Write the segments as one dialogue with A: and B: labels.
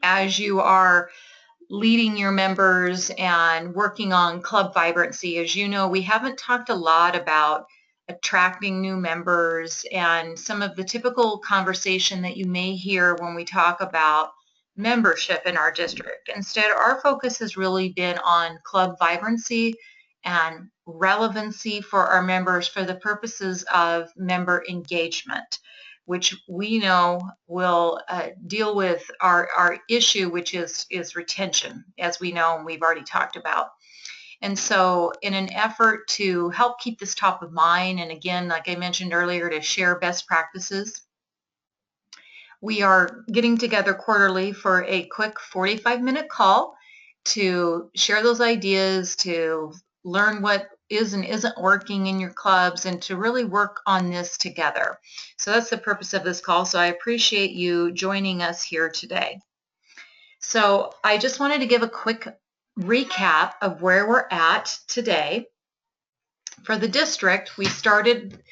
A: as you are leading your members and working on club vibrancy. As you know, we haven't talked a lot about attracting new members and some of the typical conversation that you may hear when we talk about membership in our district. Instead, our focus has really been on club vibrancy and relevancy for our members for the purposes of member engagement, which we know will deal with our issue, which is retention, as we know and we've already talked about. And so in an effort to help keep this top of mind, and again, like I mentioned earlier, to share best practices, we are getting together quarterly for a quick 45-minute call to share those ideas, to learn what is and isn't working in your clubs, and to really work on this together. So that's the purpose of this call. So I appreciate you joining us here today. So I just wanted to give a quick recap of where we're at today. For the district, we started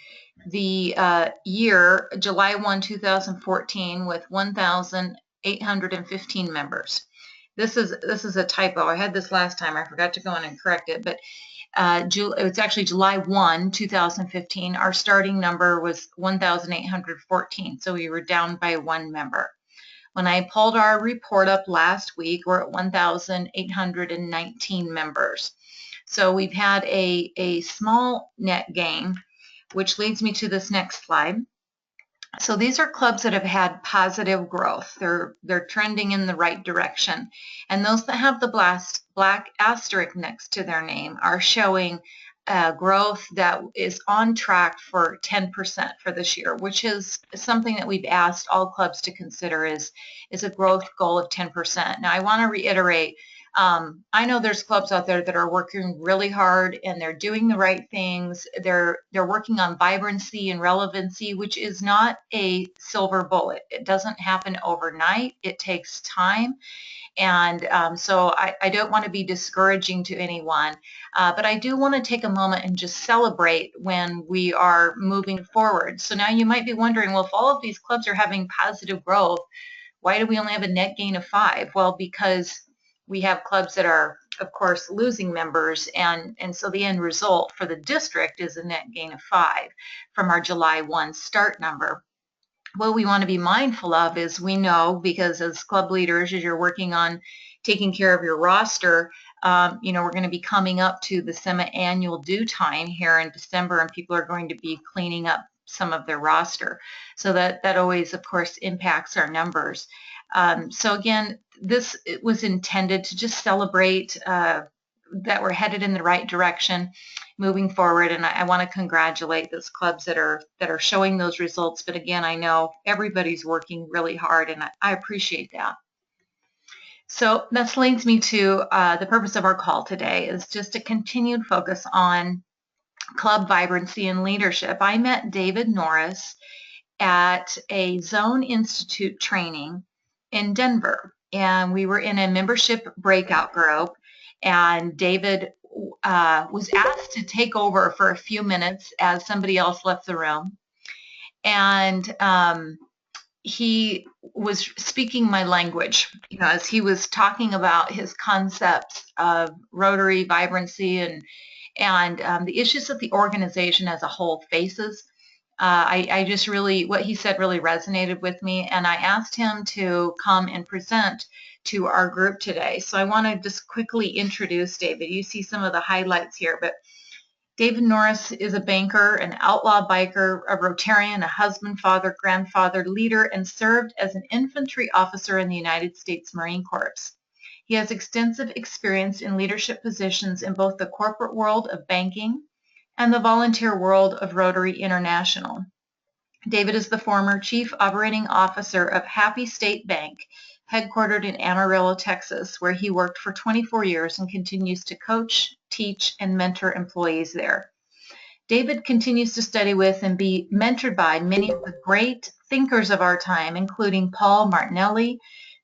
A: the year July 1, 2014 with 1,815 members. This is a typo. I had this last time. I forgot to go in and correct it, but it's actually July 1, 2015. Our starting number was 1,814, so we were down by one member. When I pulled our report up last week, we're at 1,819 members. So we've had a small net gain, which leads me to this next slide. So these are clubs that have had positive growth. They're trending in the right direction. And those that have the black asterisk next to their name are showing growth that is on track for 10% for this year, which is something that we've asked all clubs to consider is a growth goal of 10%. Now, I want to reiterate, I know there's clubs out there that are working really hard and they're doing the right things. They're working on vibrancy and relevancy, which is not a silver bullet. It doesn't happen overnight. It takes time. And so I don't want to be discouraging to anyone, but I do want to take a moment and just celebrate when we are moving forward. So now you might be wondering, well, if all of these clubs are having positive growth, why do we only have a net gain of 5? Well, because we have clubs that are, of course, losing members, and so the end result for the district is a net gain of 5 from our July 1 start number. What we want to be mindful of is, we know, because as club leaders, as you're working on taking care of your roster, we're going to be coming up to the semi-annual due time here in December, and people are going to be cleaning up some of their roster. So that always, of course, impacts our numbers. So again, it was intended to just celebrate that we're headed in the right direction moving forward, and I want to congratulate those clubs that are showing those results. But again, I know everybody's working really hard, and I appreciate that. So that leads me to the purpose of our call today, is just a continued focus on club vibrancy and leadership. I met David Norris at a Zone Institute training in Denver, and we were in a membership breakout group, and David was asked to take over for a few minutes as somebody else left the room. And he was speaking my language, as he was talking about his concepts of Rotary vibrancy and the issues that the organization as a whole faces. I just really, what he said really resonated with me, and I asked him to come and present to our group today. So I want to just quickly introduce David. You see some of the highlights here, but David Norris is a banker, an outlaw biker, a Rotarian, a husband, father, grandfather, leader, and served as an infantry officer in the United States Marine Corps. He has extensive experience in leadership positions in both the corporate world of banking and the volunteer world of Rotary International. David is the former Chief Operating Officer of Happy State Bank, headquartered in Amarillo, Texas, where he worked for 24 years and continues to coach, teach, and mentor employees there. David continues to study with and be mentored by many of the great thinkers of our time, including Paul Martinelli,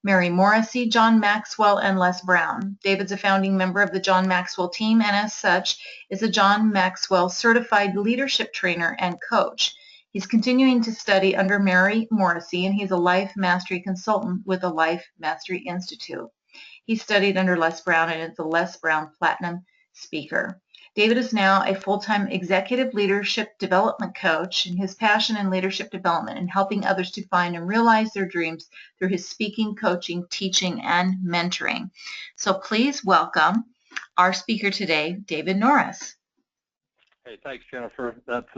A: Mary Morrissey, John Maxwell, and Les Brown. David's a founding member of the John Maxwell team, and as such is a John Maxwell certified leadership trainer and coach. He's continuing to study under Mary Morrissey, and he's a Life Mastery Consultant with the Life Mastery Institute. He studied under Les Brown and is the Les Brown Platinum Speaker. David is now a full-time executive leadership development coach, and his passion in leadership development and helping others to find and realize their dreams through his speaking, coaching, teaching, and mentoring. So please welcome our speaker today, David Norris.
B: Hey, thanks, Jennifer. That's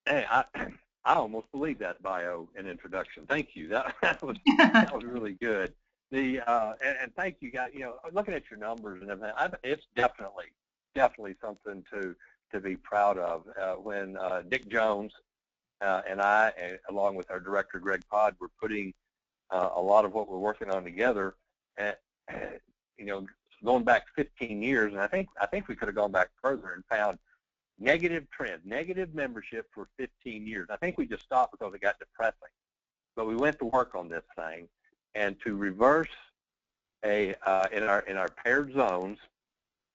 B: I almost believe that bio and introduction. Thank you. That was really good. And thank you, guys. You know, looking at your numbers and everything, it's definitely something to be proud of. When Dick Jones and I, along with our director Greg Pod, were putting a lot of what we're working on together, and you know, going back 15 years, and I think we could have gone back further and found negative trend, negative membership for 15 years. I think we just stopped because it got depressing. But we went to work on this thing, and to reverse in our paired zones,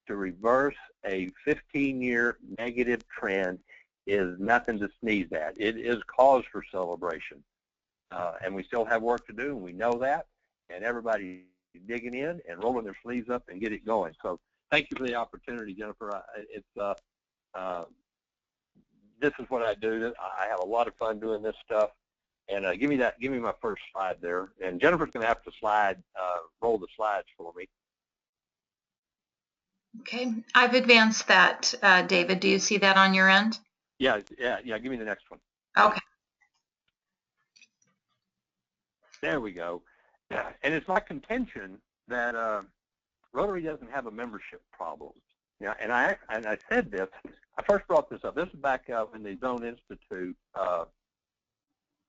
B: to reverse a 15-year negative trend is nothing to sneeze at. It is cause for celebration, and we still have work to do, and we know that. And everybody's digging in and rolling their sleeves up and get it going. So thank you for the opportunity, Jennifer. This is what I do. I have a lot of fun doing this stuff. And give me my first slide there. And Jennifer's going to have to roll the slides for me.
A: Okay, I've advanced that, David. Do you see that on your end?
B: Yeah. Give me the next one.
A: Okay.
B: There we go. Yeah. And it's my contention that Rotary doesn't have a membership problem. Yeah, and I said this. I first brought this up. This is back when the Zone Institute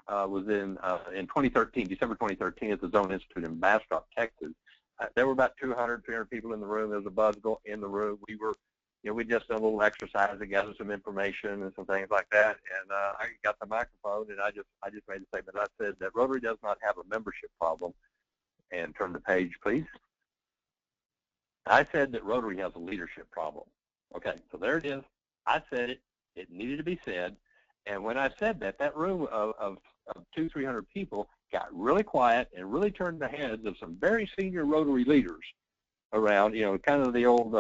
B: was in 2013, December 2013, at the Zone Institute in Bastrop, Texas. There were about 200, 300 people in the room. There was a buzz in the room. We were, you know, we just done a little exercise to gather some information and some things like that. And I got the microphone, and I just made a statement. I said that Rotary does not have a membership problem. And turn the page, please. I said that Rotary has a leadership problem. Okay, so there it is. I said it. It needed to be said. And when I said that, that room of 200-300 people got really quiet and really turned the heads of some very senior Rotary leaders around, you know, kind of the old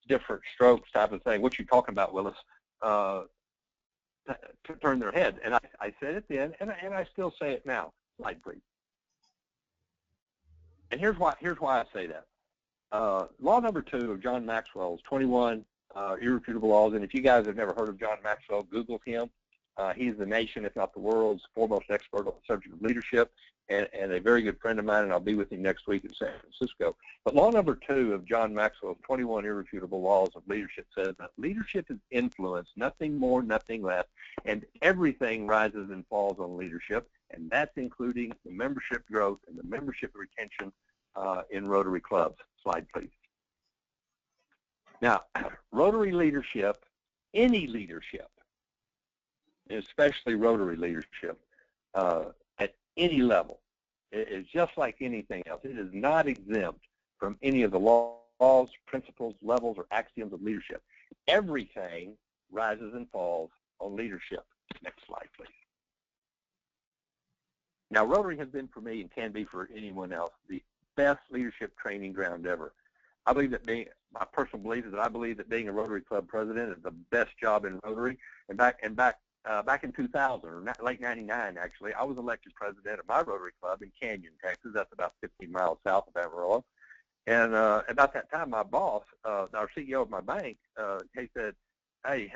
B: different strokes type of thing. What you talking about, Willis? Turn their heads. And I said it then, and I still say it now. Slide, please. And here's why I say that. Law number 2 of John Maxwell's 21 irrefutable laws, and if you guys have never heard of John Maxwell, Google him. He's the nation, if not the world's, foremost expert on the subject of leadership, and a very good friend of mine, and I'll be with him next week in San Francisco. But law number 2 of John Maxwell's 21 irrefutable laws of leadership says that leadership is influence, nothing more, nothing less, and everything rises and falls on leadership, and that's including the membership growth and the membership retention in Rotary clubs. Slide, please. Now, Rotary leadership, any leadership, especially Rotary leadership, at any level, is just like anything else. It is not exempt from any of the laws, principles, levels, or axioms of leadership. Everything rises and falls on leadership. Next slide, please. Now, Rotary has been for me, and can be for anyone else, the best leadership training ground ever. I believe that my personal belief is that I believe that being a Rotary Club president is the best job in Rotary. And back in 2000, or late '99, actually, I was elected president of my Rotary Club in Canyon, Texas. That's about 15 miles south of Amarillo. And about that time, my boss, our CEO of my bank, he said, "Hey,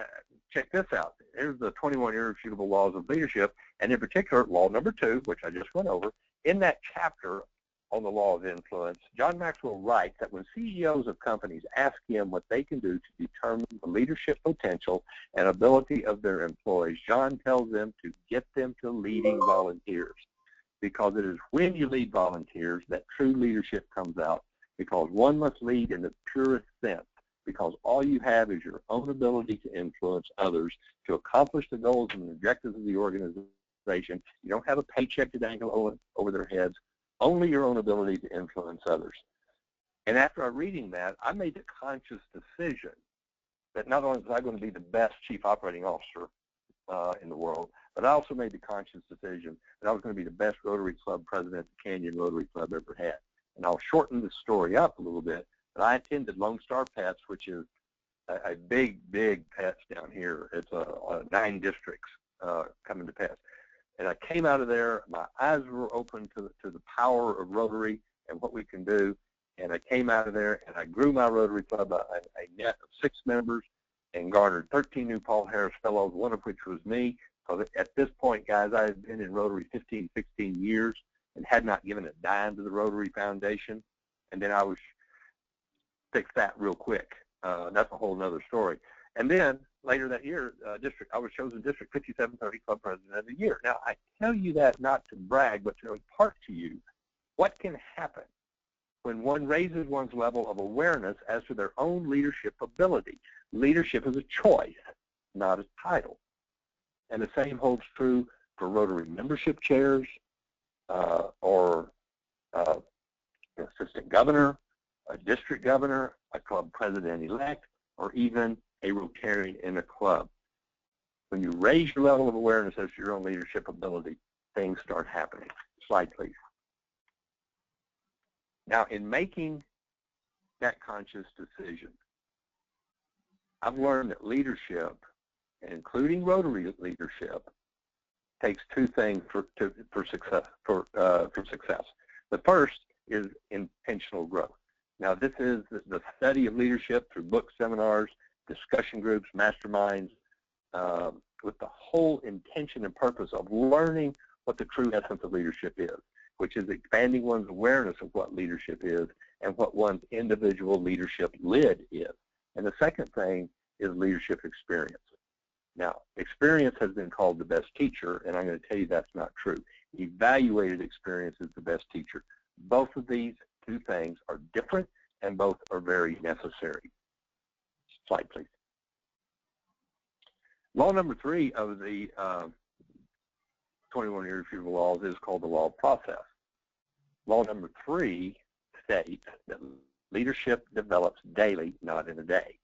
B: check this out. Here's the 21 irrefutable laws of leadership, and in particular, law number 2, which I just went over. In that chapter on the law of influence, John Maxwell writes that when CEOs of companies ask him what they can do to determine the leadership potential and ability of their employees, John tells them to get them to leading volunteers, because it is when you lead volunteers that true leadership comes out, because one must lead in the purest sense, because all you have is your own ability to influence others to accomplish the goals and objectives of the organization. You don't have a paycheck to dangle over their heads, only your own ability to influence others." And after reading that, I made the conscious decision that not only was I going to be the best chief operating officer in the world, but I also made the conscious decision that I was going to be the best Rotary Club president the Canyon Rotary Club ever had. And I'll shorten the story up a little bit, but I attended Lone Star Pets, which is a big pets down here. It's 9 districts coming to pets. And I came out of there, my eyes were open to the power of Rotary and what we can do. And I came out of there and I grew my Rotary Club a net of 6 members and garnered 13 new Paul Harris Fellows, one of which was me. So at this point, guys, I had been in Rotary 15, 16 years and had not given a dime to the Rotary Foundation. And then I was fixed that real quick. That's a whole nother story. And then later that year, I was chosen District 5730 Club President of the Year. Now, I tell you that not to brag, but to impart to you what can happen when one raises one's level of awareness as to their own leadership ability. Leadership is a choice, not a title. And the same holds true for Rotary membership chairs or assistant governor, a district governor, a club president-elect, or even a Rotarian in a club. When you raise your level of awareness as to your own leadership ability, things start happening. Slide, please. Now, in making that conscious decision, I've learned that leadership, including Rotary leadership, takes 2 things for success. The first is intentional growth. Now, this is the study of leadership through books, seminars, discussion groups, masterminds, with the whole intention and purpose of learning what the true essence of leadership is, which is expanding one's awareness of what leadership is and what one's individual leadership lid is. And the second thing is leadership experience. Now, experience has been called the best teacher, and I'm going to tell you that's not true. Evaluated experience is the best teacher. Both of these 2 things are different, and both are very necessary. Slide, please. Law number 3 of the 21 irrefutable laws is called the law of process. Law number 3 states that leadership develops daily, not in a day.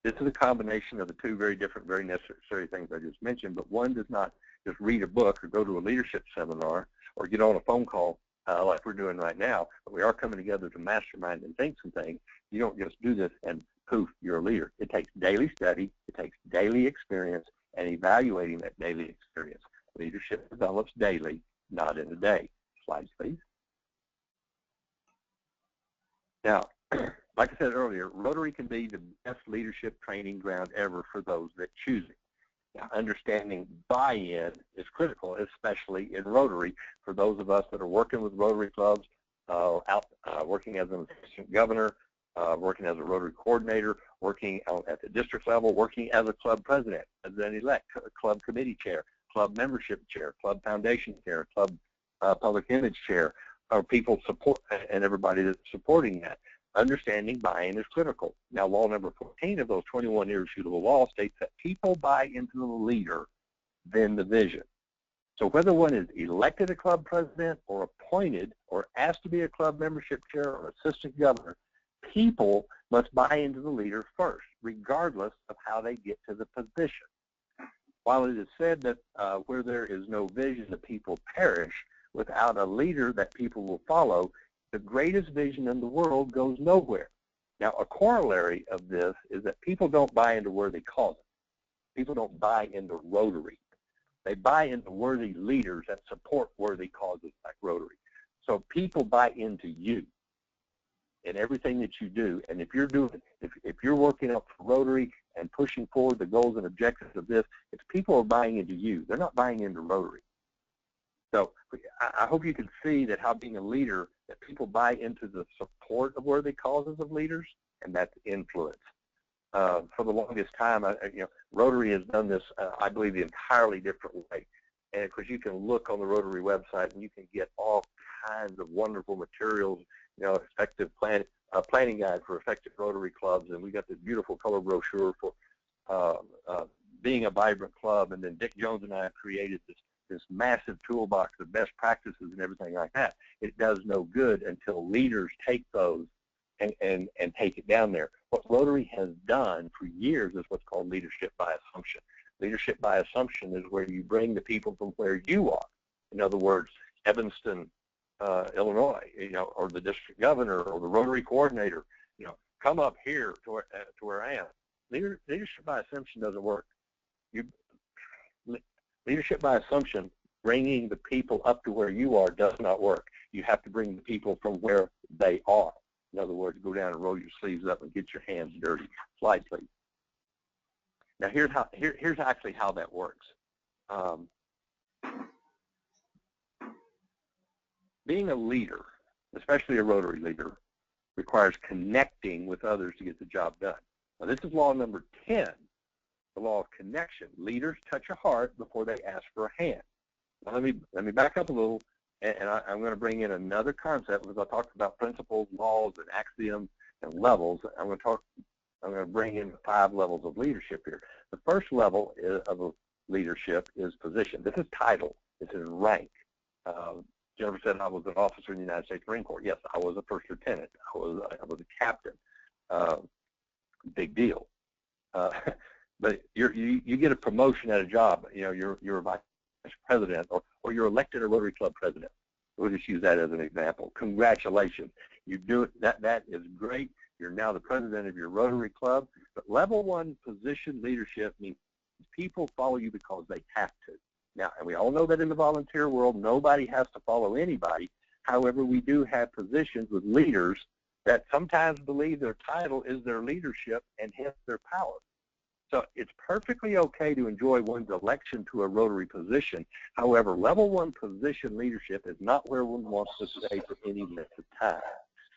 B: This is a combination of the 2 very different, very necessary things I just mentioned, but one does not just read a book or go to a leadership seminar or get on a phone call like we're doing right now, but we are coming together to mastermind and think some things. You don't just do this and poof, you're a leader. It takes daily study, it takes daily experience, and evaluating that daily experience. Leadership develops daily, not in a day. Slides, please. Now, like I said earlier, Rotary can be the best leadership training ground ever for those that choose it. Now, understanding buy-in is critical, especially in Rotary, for those of us that are working with Rotary clubs, working as an assistant governor, working as a Rotary coordinator, working at the district level, working as a club president-elect, club committee chair, club membership chair, club foundation chair, club public image chair, or people support and everybody that's supporting that. Understanding buy-in is critical. Now, law number 14 of those 21 irrefutable laws states that people buy into the leader, then the vision. So whether one is elected a club president or appointed or asked to be a club membership chair or assistant governor, people must buy into the leader first, regardless of how they get to the position. While it is said that where there is no vision, the people perish, without a leader that people will follow, the greatest vision in the world goes nowhere. Now, a corollary of this is that people don't buy into worthy causes. People don't buy into Rotary. They buy into worthy leaders that support worthy causes like Rotary. So people buy into you in everything that you do. And if you're working up for Rotary and pushing forward the goals and objectives of this, it's people are buying into you. They're not buying into Rotary. So I hope you can see that how being a leader, that people buy into the support of worthy causes of leaders, and that's influence. For the longest time, Rotary has done this, I believe, the entirely different way. And of course, you can look on the Rotary website and you can get all kinds of wonderful materials, effective planning guide for effective Rotary clubs, and we got this beautiful color brochure for being a vibrant club. And then Dick Jones and I have created this massive toolbox of best practices and everything like that. It does no good until leaders take those and take it down there. What Rotary has done for years is what's called leadership by assumption. Leadership by assumption is where you bring the people from where you are. In other words, Evanston, Illinois, or the district governor or the Rotary coordinator, come up here to where I am. Leadership by assumption doesn't work. Leadership by assumption, bringing the people up to where you are, does not work. You have to bring the people from where they are. In other words, go down and roll your sleeves up and get your hands dirty. Slide, please. Now, here's actually how that works. Being a leader, especially a Rotary leader, requires connecting with others to get the job done. Now, this is law number 10, the law of connection. Leaders touch a heart before they ask for a hand. Now, let me back up a little, and I'm going to bring in another concept because I talked about principles, laws, and axioms and levels. I'm going to bring in 5 levels of leadership here. The first level of leadership is position. This is title. This is rank. Jennifer said I was an officer in the United States Marine Corps. Yes, I was a first lieutenant. I was a captain. Big deal. But you get a promotion at a job. You're a vice president, or you're elected a Rotary Club president. We'll just use that as an example. Congratulations. You do it. That is great. You're now the president of your Rotary Club. But level 1 position leadership means people follow you because they have to. Now, and we all know that in the volunteer world, nobody has to follow anybody. However, we do have positions with leaders that sometimes believe their title is their leadership and hence their power. So it's perfectly okay to enjoy one's election to a Rotary position. However, level 1 position leadership is not where one wants to stay for any length of time.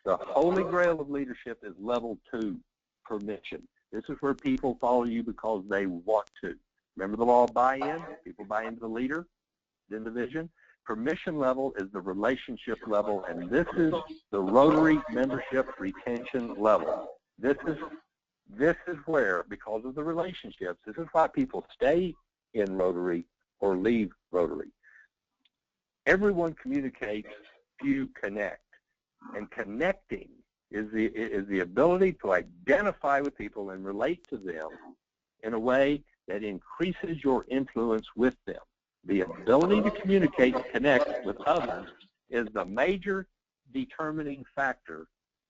B: The holy grail of leadership is level 2, permission. This is where people follow you because they want to. Remember the law of buy-in? People buy into the leader, then the vision. Permission level is the relationship level, and this is the Rotary membership retention level. This is where, because of the relationships, this is why people stay in Rotary or leave Rotary. Everyone communicates, few connect. And connecting is the ability to identify with people and relate to them in a way that increases your influence with them. The ability to communicate and connect with others is the major determining factor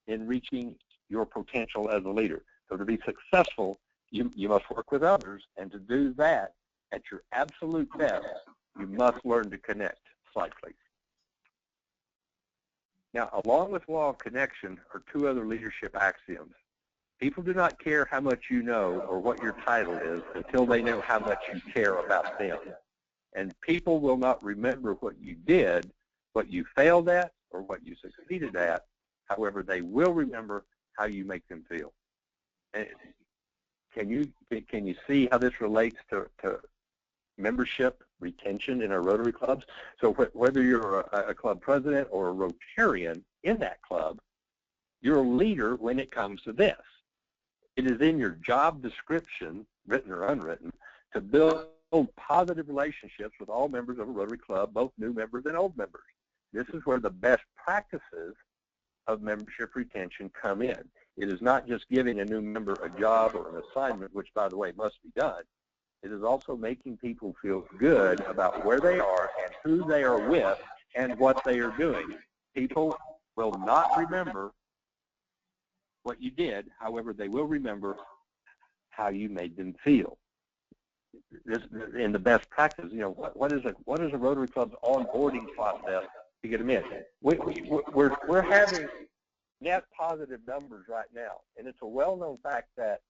B: in reaching your potential as a leader. So to be successful, you must work with others, and to do that at your absolute best, you must learn to connect. Slide, please. Now, along with law of connection are 2 other leadership axioms. People do not care how much you know or what your title is until they know how much you care about them. And people will not remember what you did, what you failed at, or what you succeeded at. However, they will remember how you make them feel. And can you see how this relates to membership retention in our Rotary clubs? So whether you're a club president or a Rotarian in that club, you're a leader when it comes to this. It is in your job description, written or unwritten, to build positive relationships with all members of a Rotary club, both new members and old members. This is where the best practices of membership retention come in. It is not just giving a new member a job or an assignment, which, by the way, must be done. It is also making people feel good about where they are and who they are with and what they are doing. People will not remember what you did. However, they will remember how you made them feel. In the best practice, what is a Rotary Club's onboarding process to get them in? We're having net positive numbers right now, and it's a well-known fact that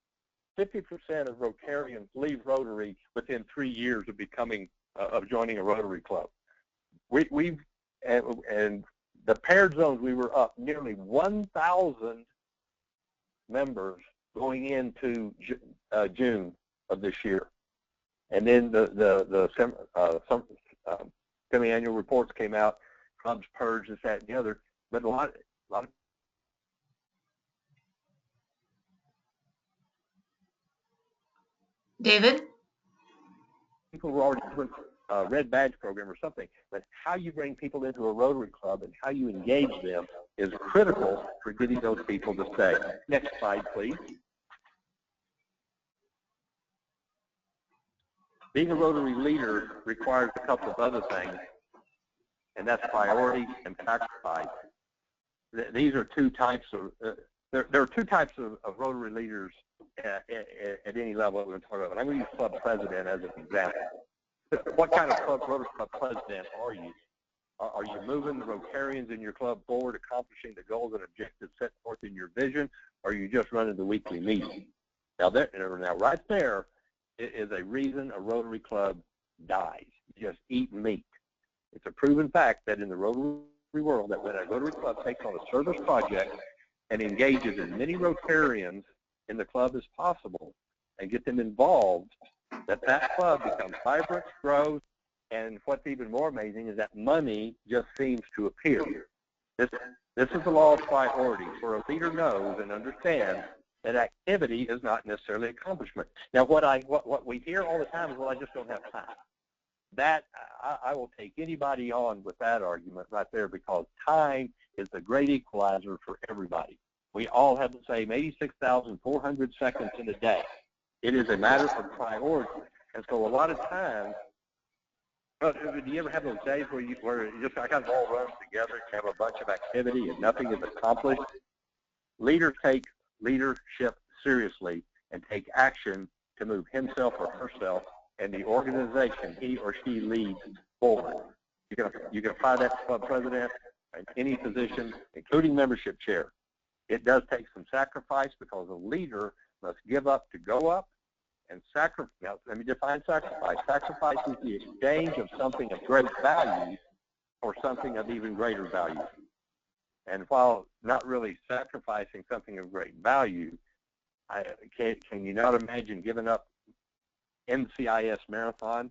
B: 50% of Rotarians leave Rotary within 3 years of joining a Rotary Club. And the paired zones, we were up nearly 1,000 members going into June of this year. And then the semi-annual reports came out, clubs purged, this, that, and the other. But a lot of
A: David?
B: people were already doing a red badge program or something. But how you bring people into a Rotary Club and how you engage them is critical for getting those people to stay. Next slide, please. Being a Rotary leader requires a couple of other things, and that's priority and sacrifice. These are two types of, there are two types of Rotary leaders at any level that we're going to talk about. But I'm going to use club president as an example. What kind of Rotary club president are you? Are you moving the Rotarians in your club forward, accomplishing the goals and objectives set forth in your vision, or are you just running the weekly meeting? Now, right there is a reason a Rotary club dies. You just eat meat. It's a proven fact that in the Rotary world, that when a Rotary club takes on a service project and engages as many Rotarians in the club as possible and get them involved, that club becomes vibrant, grows, and what's even more amazing is that money just seems to appear. This is the law of priority, where a leader knows and understands that activity is not necessarily accomplishment. Now, what we hear all the time is, well, I just don't have time. That I will take anybody on with that argument right there, because time is the great equalizer for everybody. We all have the same 86,400 seconds in a day. It is a matter of priority. And so a lot of times, do you ever have those days where it just kind of all runs together, you have a bunch of activity and nothing is accomplished? Leaders take leadership seriously and take action to move himself or herself and the organization he or she leads forward. You can apply that to club president in any position, including membership chair. It does take some sacrifice, because a leader must give up to go up, and sacrifice. Now, let me define sacrifice. Sacrifice is the exchange of something of great value for something of even greater value. And while not really sacrificing something of great value, can you not imagine giving up NCIS marathon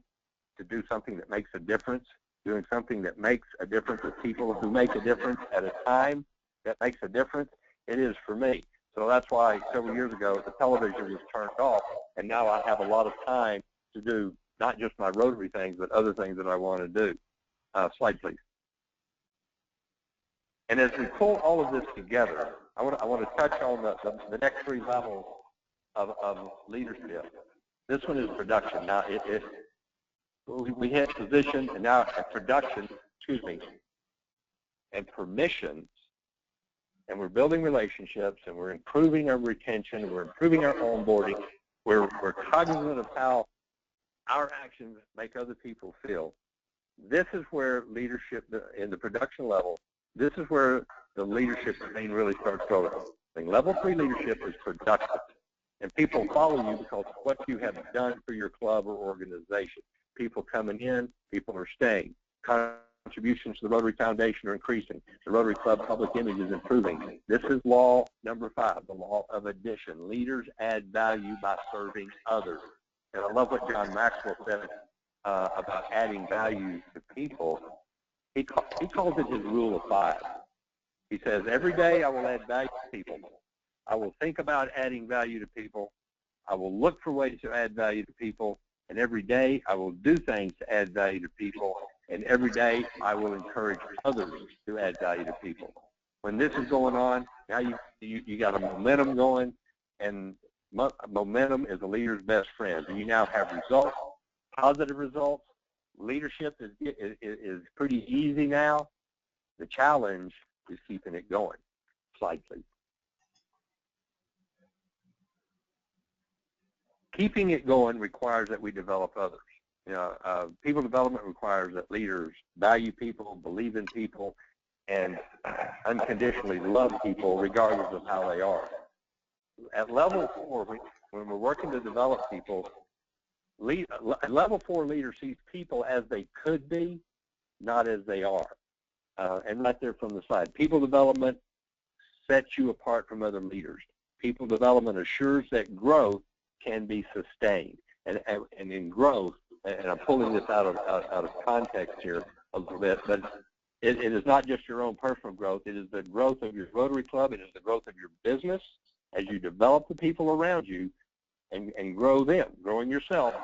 B: to do something that makes a difference, doing something that makes a difference with people who make a difference at a time that makes a difference? It is for me. So that's why several years ago the television was turned off, and now I have a lot of time to do not just my Rotary things, but other things that I want to do. Slide, please. And as we pull all of this together, I want to touch on the next three levels of leadership. This one is production. Now, we had position, and now production, and permission, and we're building relationships, and we're improving our retention, we're improving our onboarding, we're cognizant of how our actions make other people feel. This is where leadership, in the production level, this is where the leadership thing really starts growing. Level 3 leadership is productive. And people follow you because of what you have done for your club or organization. People coming in, people are staying. Contributions to the Rotary Foundation are increasing. The Rotary Club public image is improving. This is law number 5, the law of addition. Leaders add value by serving others. And I love what John Maxwell said about adding value to people. He calls it his rule of 5. He says, every day I will add value to people. I will think about adding value to people. I will look for ways to add value to people. And every day I will do things to add value to people. And every day I will encourage others to add value to people. When this is going on, now you got a momentum going, and momentum is a leader's best friend. And you now have results, positive results. Leadership is pretty easy now. The challenge is keeping it going. Slide, please. Keeping it going requires that we develop others. People development requires that leaders value people, believe in people, and unconditionally love people regardless of how they are. At level 4, when we're working to develop people, level 4 leader sees people as they could be, not as they are. And right there from the side, people development sets you apart from other leaders. People development assures that growth can be sustained, and in growth, and I'm pulling this out of context here a little bit, but it is not just your own personal growth. It is the growth of your Rotary Club. It is the growth of your business as you develop the people around you and grow them, growing yourself.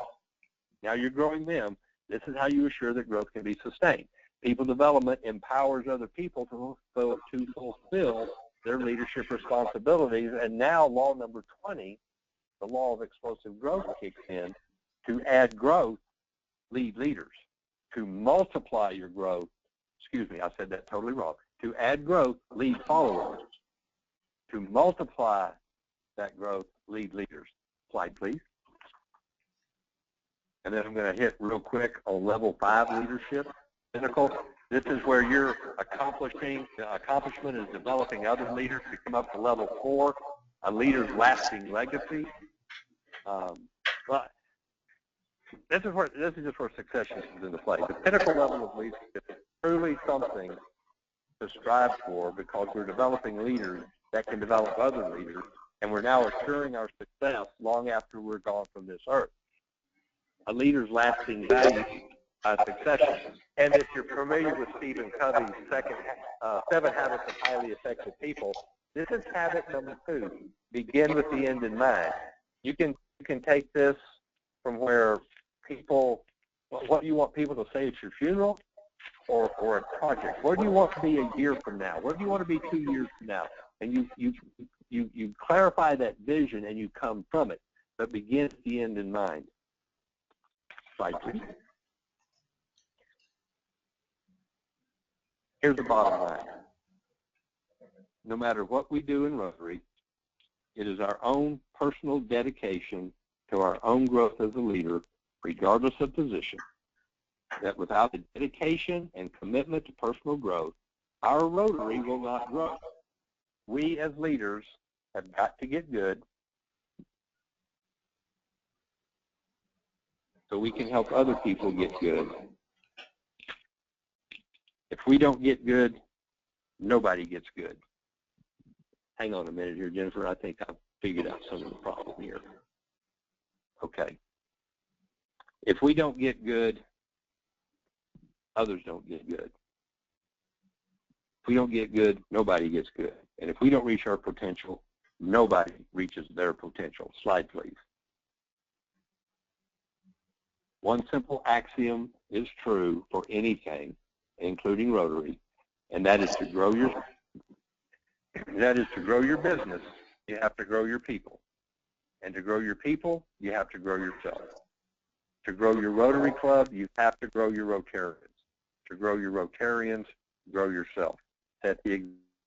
B: Now you're growing them. This is how you assure that growth can be sustained. People development empowers other people to fulfill their leadership responsibilities, and now law number 20, the law of explosive growth, kicks in to add growth lead leaders. To multiply your growth, excuse me, I said that totally wrong. To add growth, lead followers. To multiply that growth, lead leaders. Slide, please. And then I'm going to hit real quick on level 5 leadership. Pinnacle. This is where your accomplishment is developing other leaders to come up to level 4, a leader's lasting legacy. But this is just where succession comes into play. The pinnacle level of leadership is truly something to strive for, because we're developing leaders that can develop other leaders, and we're now assuring our success long after we're gone from this earth. A leader's lasting value, succession. And if you're familiar with Stephen Covey's 7 Habits of Highly Effective People, this is habit number 2. Begin with the end in mind. You can take this from where people, what do you want people to say at your funeral, or a project? Where do you want to be a year from now? Where do you want to be 2 years from now? And you clarify that vision and you come from it, but begin with the end in mind. Slide, please. Here's the bottom line. No matter what we do in Rotary, it is our own personal dedication to our own growth as a leader, regardless of position, that without the dedication and commitment to personal growth, our Rotary will not grow. We as leaders have got to get good so we can help other people get good. If we don't get good, nobody gets good. Hang on a minute here, Jennifer. I think I've figured out some of the problem here. Okay. If we don't get good, others don't get good. If we don't get good, nobody gets good. And if we don't reach our potential, nobody reaches their potential. Slide, please. One simple axiom is true for anything, including Rotary, and that is to grow your business, you have to grow your people. And to grow your people, you have to grow yourself. To grow your Rotary Club, you have to grow your Rotarians. To grow your Rotarians, grow yourself. Set the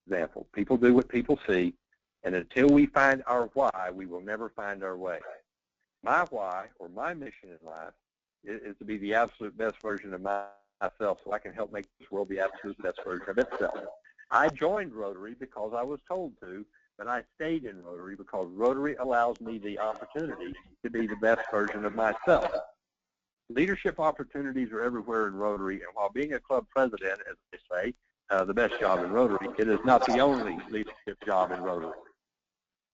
B: example. People do what people see, and until we find our why, we will never find our way. My why, or my mission in life, is to be the absolute best version of myself so I can help make this world the absolute best version of itself. I joined Rotary because I was told to, but I stayed in Rotary because Rotary allows me the opportunity to be the best version of myself. Leadership opportunities are everywhere in Rotary, and while being a club president, as they say, the best job in Rotary, it is not the only leadership job in Rotary.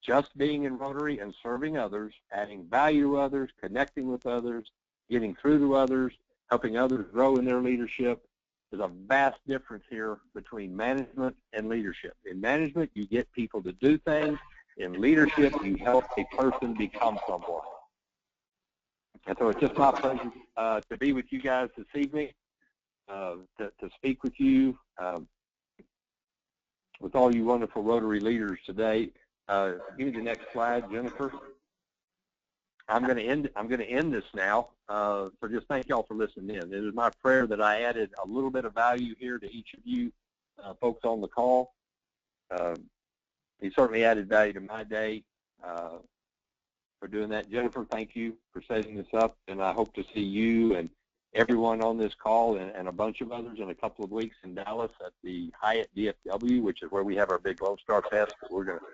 B: Just being in Rotary and serving others, adding value to others, connecting with others, getting through to others, helping others grow in their leadership. There's a vast difference here between management and leadership. In management, you get people to do things. In leadership, you help a person become someone. And so it's just my pleasure to be with you guys this evening, to speak with you, with all you wonderful Rotary leaders today. Give me the next slide, Jennifer. I'm going to end this now. So just thank y'all for listening in. It is my prayer that I added a little bit of value here to each of you folks on the call. You certainly added value to my day for doing that. Jennifer, thank you for setting this up, and I hope to see you and everyone on this call and a bunch of others in a couple of weeks in Dallas at the Hyatt DFW, which is where we have our big Lone Star Fest. We're going to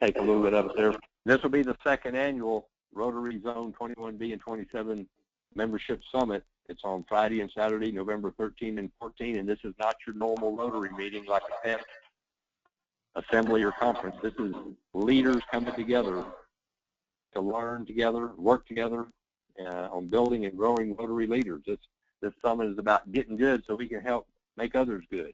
B: take a little bit of it there. This will be the second annual Rotary Zone 21B and 27 Membership Summit. It's on Friday and Saturday, November 13 and 14, and this is not your normal Rotary meeting like a pet assembly or conference. This is leaders coming together to learn together, work together on building and growing Rotary leaders. This summit is about getting good so we can help make others good.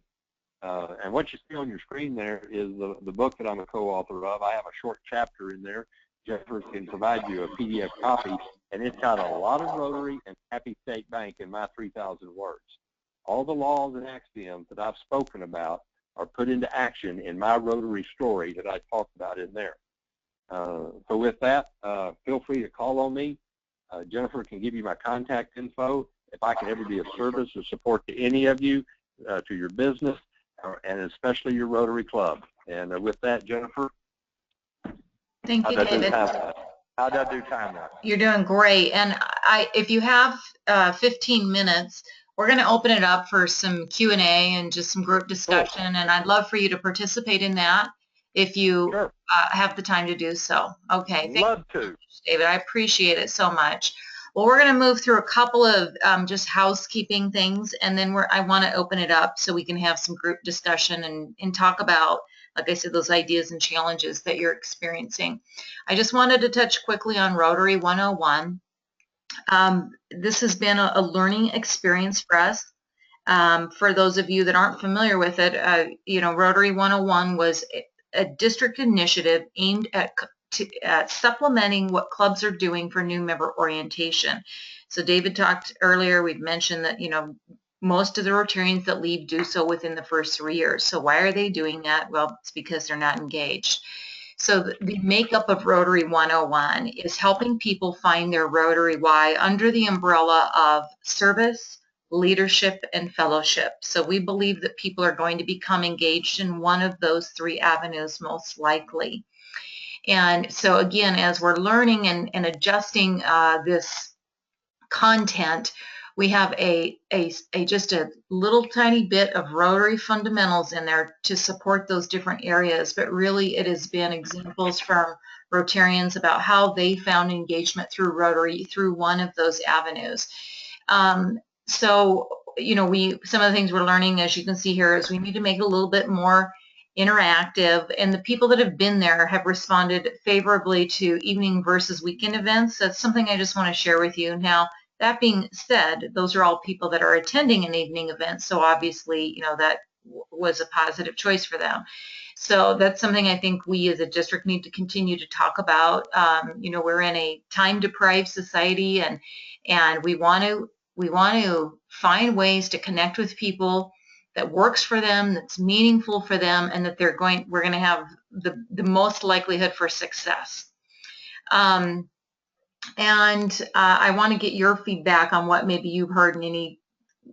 B: And what you see on your screen there is the book that I'm a co-author of. I have a short chapter in there. Jennifer can provide you a PDF copy, and it's got a lot of Rotary and Happy State Bank in my 3,000 words. All the laws and axioms that I've spoken about are put into action in my Rotary story that I talked about in there. So with that, feel free to call on me. Jennifer can give you my contact info, if I can ever be of service or support to any of you, to your business, and especially your Rotary Club. And with that, Jennifer,
A: Thank you, David.
B: How'd I do time now?
A: You're doing great. And if you have 15 minutes, we're going to open it up for some Q&A and just some group discussion. Cool. And I'd love for you to participate in that if you
B: sure.
A: Have the time to do so. Okay.
B: Love to.
A: David, I appreciate it so much. Well, we're going to move through a couple of just housekeeping things, and then I want to open it up so we can have some group discussion and talk about, like I said, those ideas and challenges that you're experiencing. I just wanted to touch quickly on Rotary 101. This has been a learning experience for us. For those of you that aren't familiar with it, Rotary 101 was a district initiative aimed at supplementing what clubs are doing for new member orientation. So David talked earlier, we've mentioned that, most of the Rotarians that leave do so within the first 3 years. So why are they doing that? Well, it's because they're not engaged. So the makeup of Rotary 101 is helping people find their Rotary why under the umbrella of service, leadership, and fellowship. So we believe that people are going to become engaged in one of those 3 avenues most likely. And so again, as we're learning and adjusting this content, we have just a little tiny bit of Rotary fundamentals in there to support those different areas, but really it has been examples from Rotarians about how they found engagement through Rotary through one of those avenues. So, some of the things we're learning, as you can see here, is we need to make it a little bit more interactive, and the people that have been there have responded favorably to evening versus weekend events. That's something I just want to share with you. Now, that being said, those are all people that are attending an evening event, so obviously, that was a positive choice for them. So that's something I think we as a district need to continue to talk about. We're in a time-deprived society, and we want to find ways to connect with people that works for them, that's meaningful for them, and that we're going to have the most likelihood for success. I want to get your feedback on what maybe you've heard and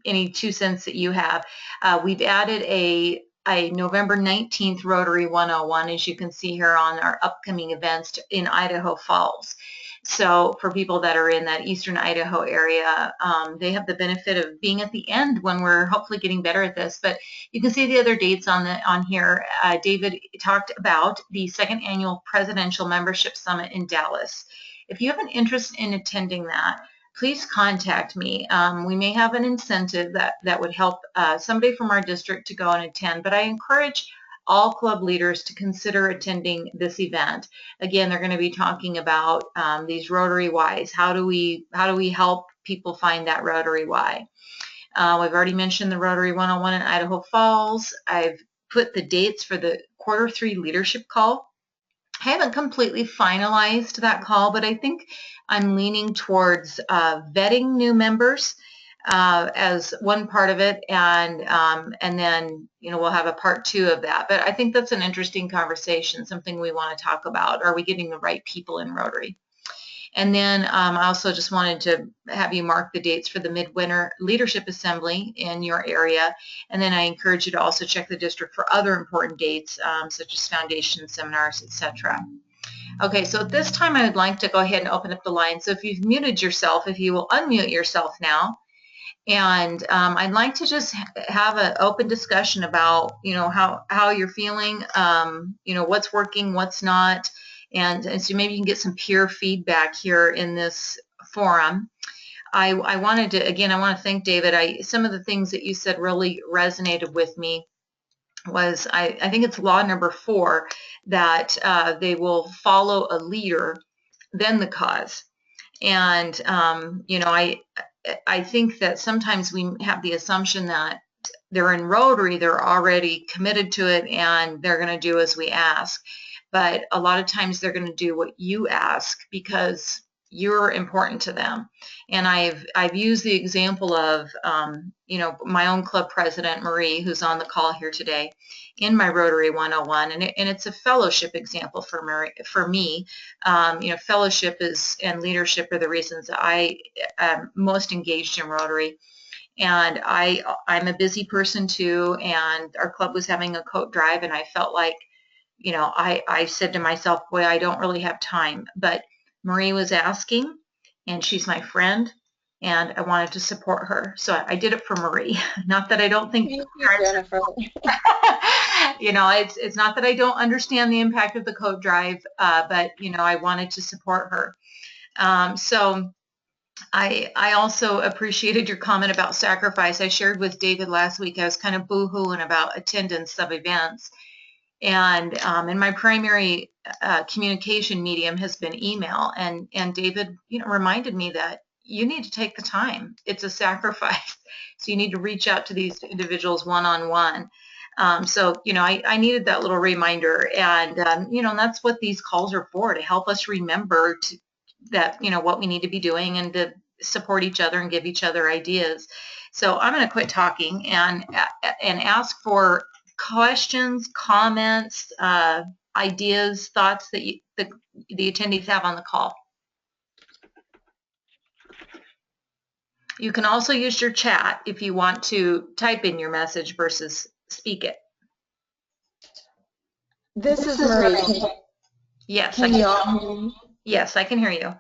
A: any 2 cents that you have. We've added a November 19th Rotary 101, as you can see here on our upcoming events in Idaho Falls. So for people that are in that eastern Idaho area, they have the benefit of being at the end when we're hopefully getting better at this. But you can see the other dates on here. David talked about the 2nd Annual Presidential Membership Summit in Dallas. If you have an interest in attending that, please contact me. We may have an incentive that would help somebody from our district to go and attend, but I encourage all club leaders to consider attending this event. Again, they're going to be talking about these Rotary whys. How do we help people find that Rotary why? We've already mentioned the Rotary 101 in Idaho Falls. I've put the dates for the Q3 leadership call. I haven't completely finalized that call, but I think I'm leaning towards vetting new members as one part of it, and then we'll have a part 2 of that. But I think that's an interesting conversation, something we want to talk about. Are we getting the right people in Rotary? And then I also just wanted to have you mark the dates for the Midwinter Leadership Assembly in your area. And then I encourage you to also check the district for other important dates, such as foundation seminars, etc. Okay, so at this time I would like to go ahead and open up the line. So if you've muted yourself, if you will unmute yourself now. And I'd like to just have an open discussion about, how you're feeling, what's working, what's not. And so maybe you can get some peer feedback here in this forum. I want to thank David. Some of the things that you said really resonated with me. Was I think it's law number 4 that they will follow a leader, then the cause. And I think that sometimes we have the assumption that they're in Rotary, they're already committed to it, and they're going to do as we ask. But a lot of times they're going to do what you ask because you're important to them. And I've used the example of, my own club president, Marie, who's on the call here today, in my Rotary 101, and it's a fellowship example for me. Fellowship and leadership are the reasons I am most engaged in Rotary. And I'm a busy person too, and our club was having a coat drive, and I felt like, I said to myself, boy, I don't really have time. But Marie was asking, and she's my friend, and I wanted to support her. So I did it for Marie. Not that I don't think
C: Thank you, Jennifer.
A: it's not that I don't understand the impact of the coat drive, but I wanted to support her. So I also appreciated your comment about sacrifice. I shared with David last week, I was kind of boo-hooing about attendance of events. And my primary communication medium has been email. And David, reminded me that you need to take the time. It's a sacrifice. So you need to reach out to these individuals one-on-one. So, I needed that little reminder. And, that's what these calls are for, to help us remember that, what we need to be doing and to support each other and give each other ideas. So I'm going to quit talking and ask for questions, comments, ideas, thoughts that the attendees have on the call. You can also use your chat if you want to type in your message versus speak it.
C: This is Marie.
A: Yes.
C: Can you all hear me?
A: Yes, I can hear you.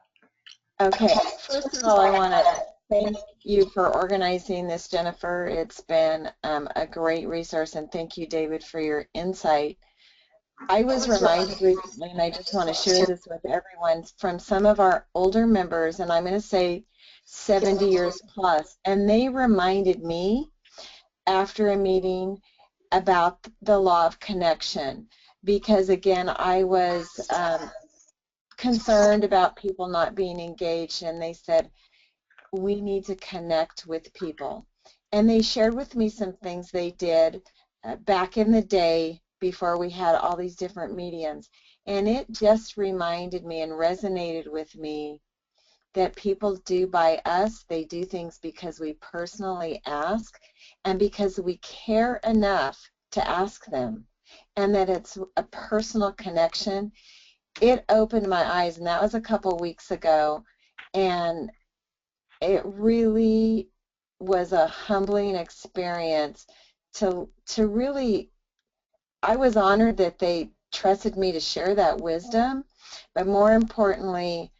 C: Okay. First of all, I want to thank you for organizing this, Jennifer. It's been a great resource, and thank you, David, for your insight. I was reminded recently, and I just want to share this with everyone, from some of our older members, and I'm going to say 70 years plus, and they reminded me after a meeting about the law of connection, because again, I was concerned about people not being engaged, and they said, we need to connect with people. And they shared with me some things they did back in the day before we had all these different mediums. And it just reminded me and resonated with me that people do by us. They do things because we personally ask and because we care enough to ask them, and that it's a personal connection. It opened my eyes, and that was a couple weeks ago, and it really was a humbling experience to really, I was honored that they trusted me to share that wisdom, but more importantly,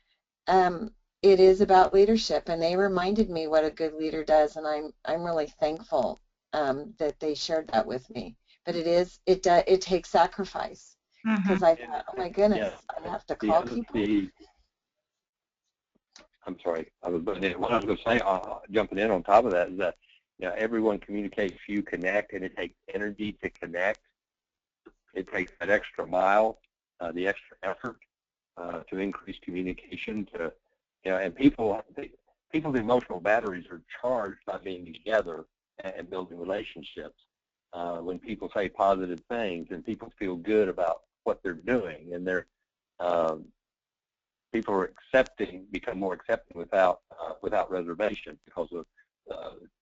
C: it is about leadership, and they reminded me what a good leader does, and I'm really thankful that they shared that with me. But it takes sacrifice, because I thought, oh my goodness, I have to call people.
B: I'm sorry, what I was going to say, jumping in on top of that, is that everyone communicates, you connect, and it takes energy to connect. It takes that extra mile, the extra effort to increase communication. And people's emotional batteries are charged by being together and building relationships. When people say positive things and people feel good about what they're doing, and people are become more accepting without reservation, because of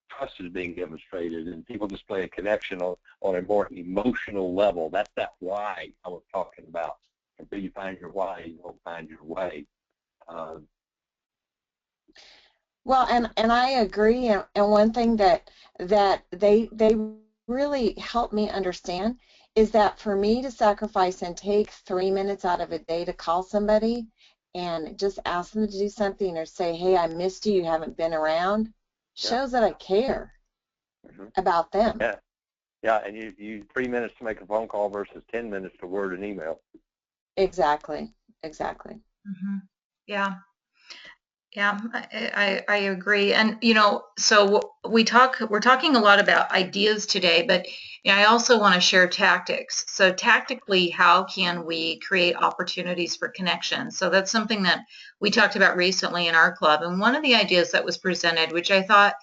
B: trust is being demonstrated, and people display a connection on a more emotional level. That's that why I was talking about. Until you find your why, you won't find your way.
C: Well, and I agree, and one thing that they really helped me understand is that for me to sacrifice and take 3 minutes out of a day to call somebody and just ask them to do something, or say, hey, I missed you, you haven't been around, shows that I care about them.
B: Yeah, and you use 3 minutes to make a phone call versus 10 minutes to word an email.
C: Exactly.
A: Yeah. Yeah, I agree. And, so we're talking a lot about ideas today, but I also want to share tactics. So tactically, how can we create opportunities for connection? So that's something that we talked about recently in our club. And one of the ideas that was presented, which I thought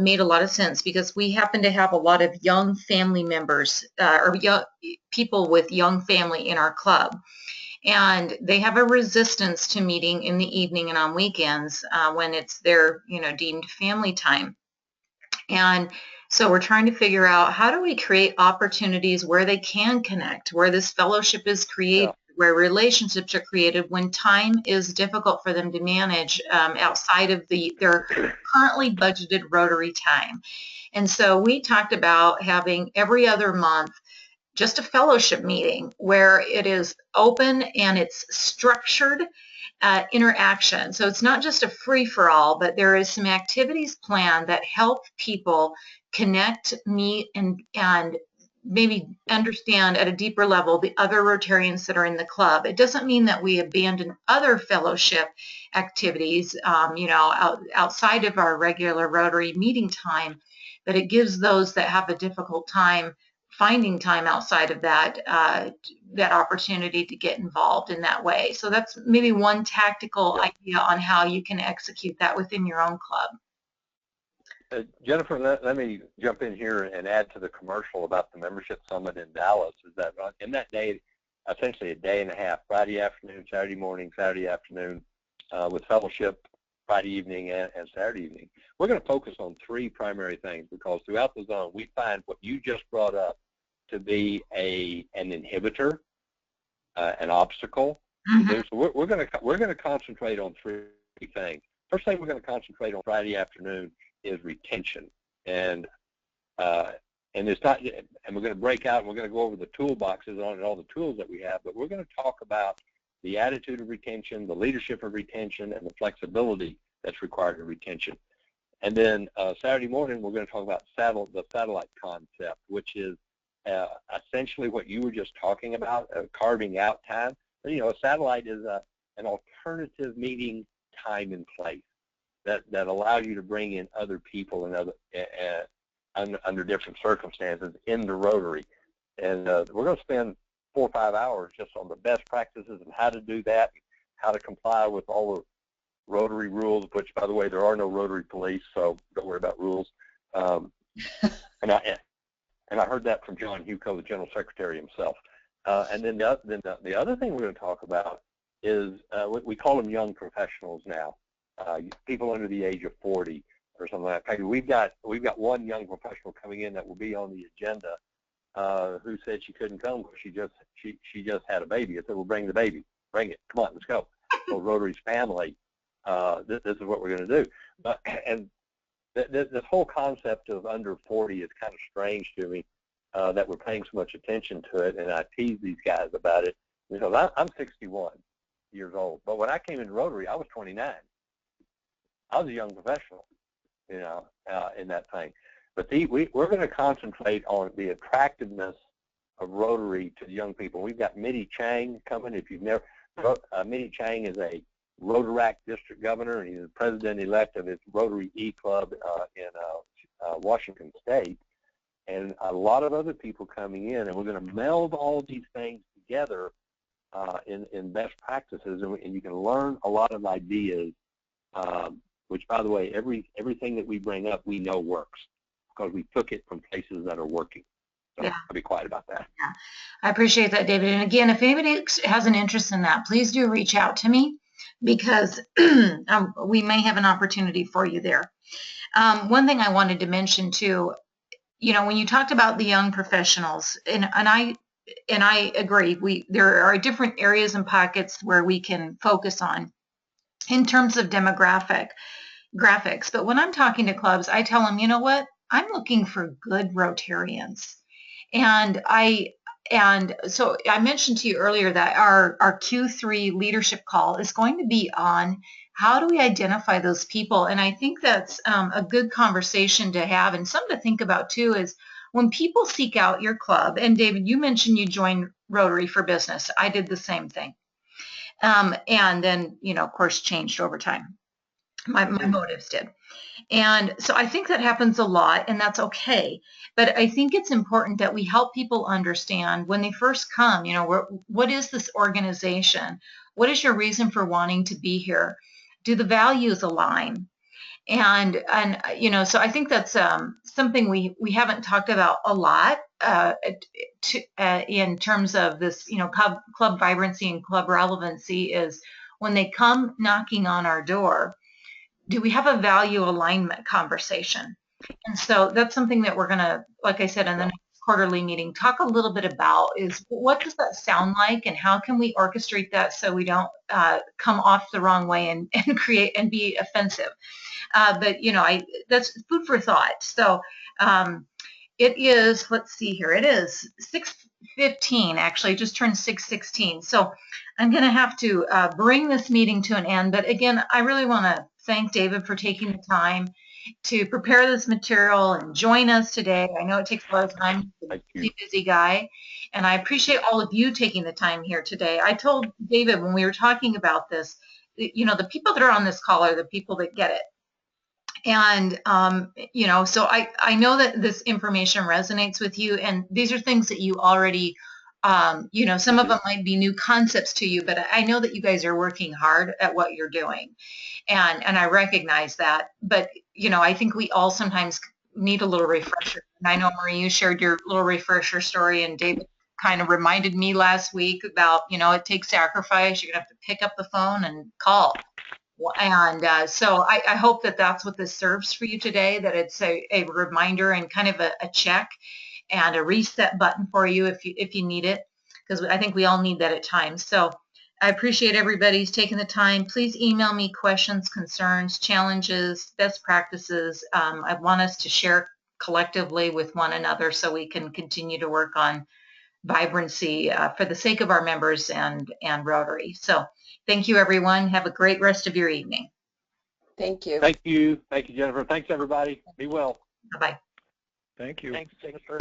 A: made a lot of sense, because we happen to have a lot of young family members or young people with young family in our club. And they have a resistance to meeting in the evening and on weekends when it's their, deemed family time. And so we're trying to figure out, how do we create opportunities where they can connect, where this fellowship is created, where relationships are created when time is difficult for them to manage outside of their currently budgeted Rotary time. And so we talked about having every other month just a fellowship meeting where it is open and it's structured interaction. So it's not just a free-for-all, but there is some activities planned that help people connect, meet, and maybe understand at a deeper level the other Rotarians that are in the club. It doesn't mean that we abandon other fellowship activities, outside of our regular Rotary meeting time, but it gives those that have a difficult time finding time outside of that that opportunity to get involved in that way. So that's maybe one tactical idea on how you can execute that within your own club.
B: Jennifer, let me jump in here and add to the commercial about the membership summit in Dallas. Is that in that day, essentially a day and a half, Friday afternoon, Saturday morning, Saturday afternoon, with fellowship Friday evening and Saturday evening. We're going to focus on three primary things, because throughout the zone we find what you just brought up to be an inhibitor, an obstacle. So we're going to concentrate on three things. First thing we're going to concentrate on Friday afternoon is retention, and it's not. And we're going to break out, and we're going to go over the toolboxes on all the tools that we have. But we're going to talk about the attitude of retention, the leadership of retention, and the flexibility that's required of retention. And then Saturday morning we're going to talk about the satellite concept, which is essentially what you were just talking about, carving out time. A satellite is an alternative meeting time and place that allows you to bring in other people and under different circumstances in the Rotary. And we're going to spend 4 or 5 hours just on the best practices and how to do that, how to comply with all the Rotary rules, which, by the way, there are no Rotary police, so don't worry about rules. And I heard that from John Huco, the General Secretary himself. And then the other thing we're going to talk about is we call them young professionals now, people under the age of 40 or something like that. We've got one young professional coming in that will be on the agenda who said she couldn't come because she just had a baby. I said, well, bring the baby, bring it, come on, let's go. So Rotary's family, this is what we're going to do. And this whole concept of under 40 is kind of strange to me, that we're paying so much attention to it, and I tease these guys about it. I'm 61 years old, but when I came into Rotary, I was 29. I was a young professional, in that thing. But we're going to concentrate on the attractiveness of Rotary to the young people. We've got Mitty Chang coming. If you've never, Mitty Chang is a Rotaract district governor, and he's the president-elect of his Rotary E Club in Washington State, and a lot of other people coming in, and we're going to meld all these things together in best practices, and you can learn a lot of ideas, which, by the way, everything that we bring up we know works because we took it from places that are working. So I'll be quiet about that.
A: Yeah, I appreciate that, David. And again, if anybody has an interest in that, please do reach out to me, because we may have an opportunity for you there. One thing I wanted to mention too, when you talked about the young professionals, and I agree, there are different areas and pockets where we can focus on in terms of graphics. But when I'm talking to clubs, I tell them, you know what, I'm looking for good Rotarians. And so I mentioned to you earlier that our Q3 leadership call is going to be on how do we identify those people. And I think that's a good conversation to have, and something to think about too is when people seek out your club. And David, you mentioned you joined Rotary for Business. I did the same thing. And then, of course, changed over time. My motives did. And so I think that happens a lot, and that's okay. But I think it's important that we help people understand when they first come, what is this organization? What is your reason for wanting to be here? Do the values align? And so I think that's something we haven't talked about a lot in terms of this, club vibrancy and club relevancy is when they come knocking on our door, do we have a value alignment conversation? And so that's something that we're going to, like I said, in the next quarterly meeting, talk a little bit about is what does that sound like and how can we orchestrate that so we don't come off the wrong way and create and be offensive. But, that's food for thought. So it is, let's see here, it is 6:15, actually, just turned 6:16. So I'm going to have to bring this meeting to an end. But again, I really want to thank David for taking the time to prepare this material and join us today. I know it takes a lot of time. He's a busy guy. And I appreciate all of you taking the time here today. I told David when we were talking about this, the people that are on this call are the people that get it. And, so I know that this information resonates with you, and these are things that you already, some of them might be new concepts to you, but I know that you guys are working hard at what you're doing. And I recognize that. But, I think we all sometimes need a little refresher. And I know, Marie, you shared your little refresher story, and David kind of reminded me last week about, it takes sacrifice. You're going to have to pick up the phone and call. And so I hope that that's what this serves for you today, that it's a reminder and kind of a check and a reset button for you if you need it, because I think we all need that at times. So I appreciate everybody's taking the time. Please email me questions, concerns, challenges, best practices. I want us to share collectively with one another so we can continue to work on vibrancy for the sake of our members and Rotary. So thank you, everyone. Have a great rest of your evening.
C: Thank you.
B: Thank you. Thank you, Jennifer. Thanks, everybody. Be well.
A: Bye-bye.
D: Thank you.
B: Thanks, Jennifer.